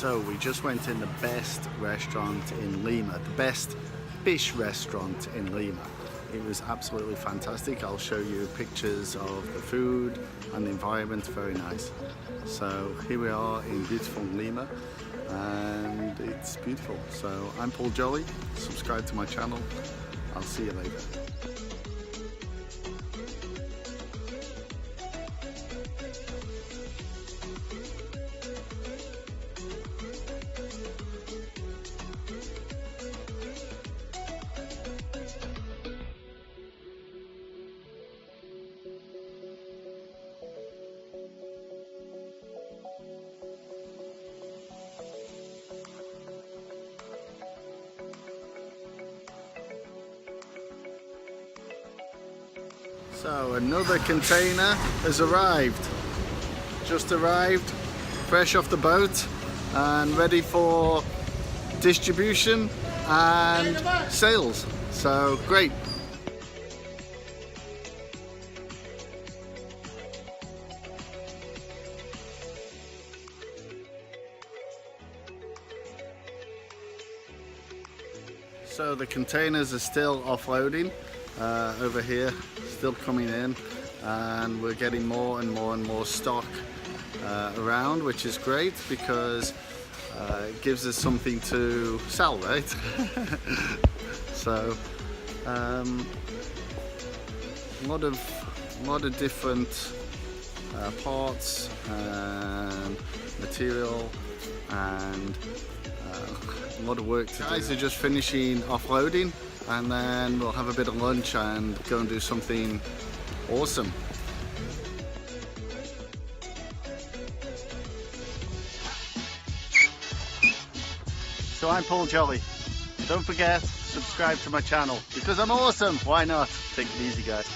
So we just went in the best restaurant in Lima, the best fish restaurant in Lima. It was absolutely fantastic. I'll show you pictures of the food and the environment, very nice. So here we are in beautiful Lima and it's beautiful. So I'm Paul Jolley, subscribe to my channel. I'll see you later. So another container has arrived, just arrived, fresh off the boat and ready for distribution and sales. So great. So the containers are still offloading over here, still coming in, and we're getting more and more stock around, which is great because it gives us something to sell, right? So a lot of different parts and material and a lot of work to do. Guys are just finishing offloading and then we'll have a bit of lunch and go and do something awesome. So I'm Paul Jolley. Don't forget, subscribe to my channel because I'm awesome. Why not? Take it easy, guys.